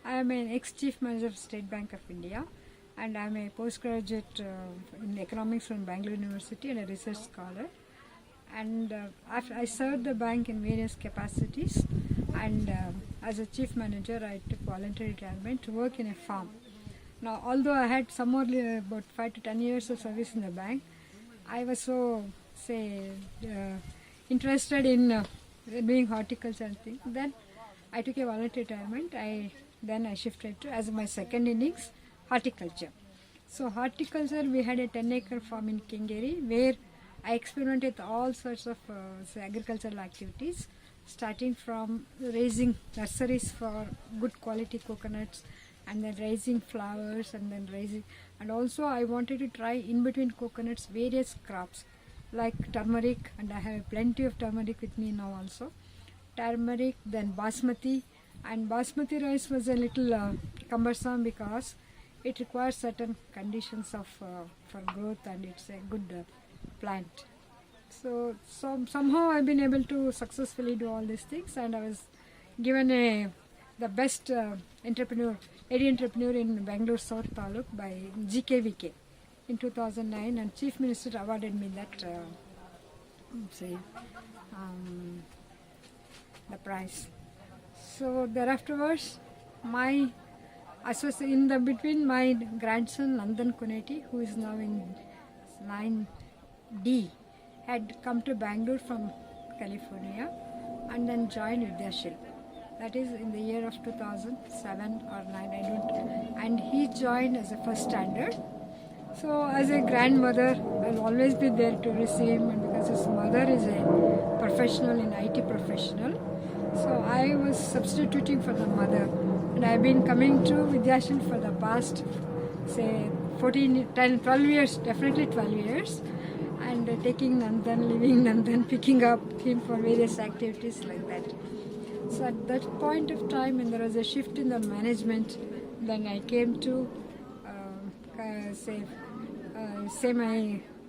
I am an ex-chief manager of State Bank of India, and I am a postgraduate in economics from Bangalore University and a research scholar. And after I served the bank in various capacities, and as a chief manager I took voluntary retirement to work in a farm. Now, although I had somewhat about 5 to 10 years of service in the bank, I was so interested in doing horticulture and things. Then I took a voluntary retirement. Then I shifted to, as my second innings, horticulture. So horticulture, we had a 10-acre farm in Kengeri where I experimented with all sorts of agricultural activities, starting from raising nurseries for good quality coconuts, and then raising flowers, and also I wanted to try in between coconuts various crops like turmeric, and I have plenty of turmeric with me now also. Turmeric, then basmati, and basmati rice was a little cumbersome because it requires certain conditions of for growth, and it's a good plant. So somehow I've been able to successfully do all these things, and I was given the best area entrepreneur in Bangalore South Taluk by GKVK in 2009, and Chief Minister awarded me that the prize. So thereafterwards, my between my grandson Nandan Kuneti, who is now in 9D, had come to Bangalore from California and then joined Vidyashilp. That is in the year of 2007 or 9, I don't. And he joined as a first standard. So as a grandmother, I'll always be there to receive him, and because his mother is a professional in IT professional. So I was substituting for the mother, and I've been coming to Vidyashilp for the past, say, 12 years, definitely 12 years, and taking Nandan, leaving Nandan, picking up him for various activities like that. So at that point of time, when there was a shift in the management, then I came to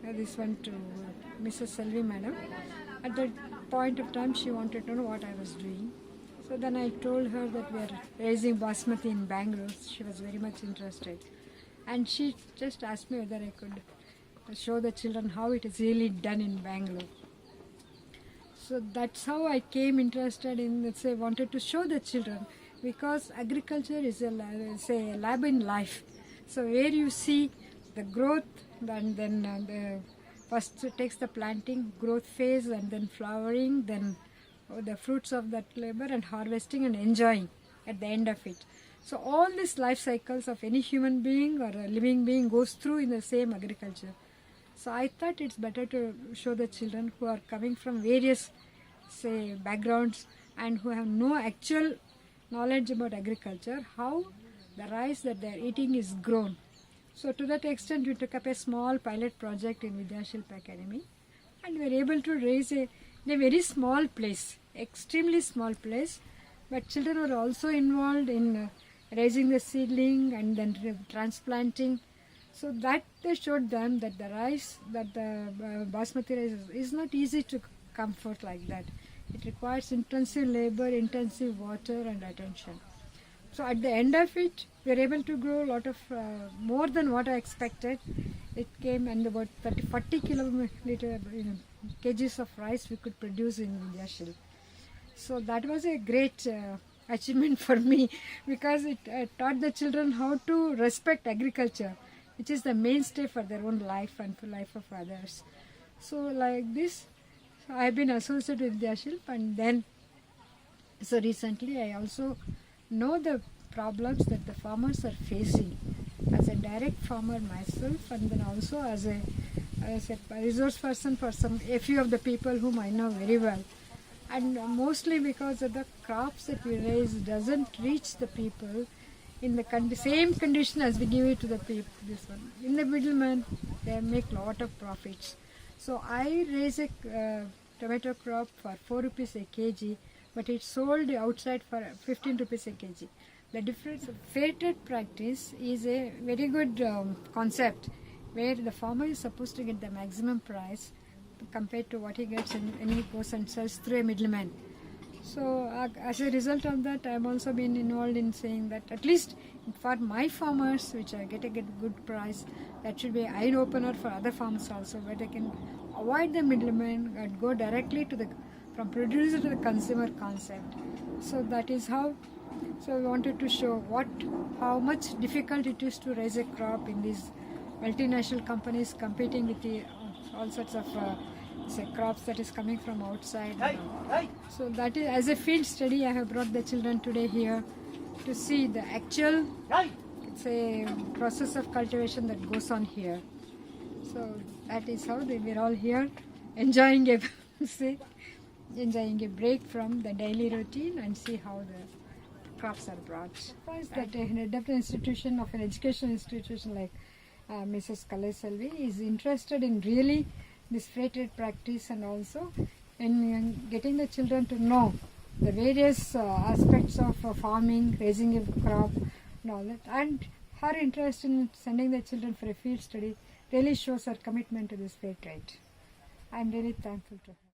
this one to Mrs. Selvi Madam. At that point of time, she wanted to know what I was doing. So then I told her that we are raising basmati in Bangalore. She was very much interested. And she just asked me whether I could show the children how it is really done in Bangalore. So that's how I came interested in, wanted to show the children, because agriculture is a lab in life. So where you see the growth, and then first it takes the planting, growth phase, and then flowering, then the fruits of that labor, and harvesting and enjoying at the end of it. So all these life cycles of any human being or a living being goes through in the same agriculture. So I thought it's better to show the children who are coming from various, backgrounds and who have no actual knowledge about agriculture, how the rice that they are eating is grown. So to that extent, we took up a small pilot project in Vidyashilp Academy, and we were able to raise in a very small place, extremely small place, but children were also involved in raising the seedling and then transplanting. So that they showed them that the rice, that the basmati rice is not easy to come forth like that. It requires intensive labor, intensive water and attention. So at the end of it, we were able to grow a lot of, more than what I expected. It came, and about 40 kgs of rice we could produce in Vidyashilp. So that was a great achievement for me, because it taught the children how to respect agriculture, which is the mainstay for their own life and for life of others. So like this, I have been associated with Vidyashilp, and then so recently I also know the problems that the farmers are facing as a direct farmer myself, and then also as a resource person for a few of the people whom I know very well. And mostly because of the crops that we raise doesn't reach the people in the same condition as we give it to the people. This one, in the middleman, they make lot of profits. So I raise a tomato crop for 4 rupees a kg, but it's sold outside for 15 rupees a kg. The difference of Fairtrade practice is a very good concept, where the farmer is supposed to get the maximum price compared to what he gets when he goes and sells through a middleman. So as a result of that, I've also been involved in saying that at least for my farmers, which I get a good price, that should be an eye opener for other farmers also, where they can avoid the middleman and go directly to the from producer to the consumer concept. So that is how. So we wanted to show how much difficult it is to raise a crop in these multinational companies competing with the all sorts of crops that is coming from outside. So that is, as a field study, I have brought the children today here to see the actual, it's a process of cultivation that goes on here. So that is how we're all here enjoying enjoying a break from the daily routine and see how the crops are brought. That a development institution of an educational institution like Mrs. Kalai is interested in really this Fairtrade practice and also in getting the children to know the various aspects of farming, raising a crop and all that. And her interest in sending the children for a field study really shows her commitment to this Fairtrade. I am really thankful to her.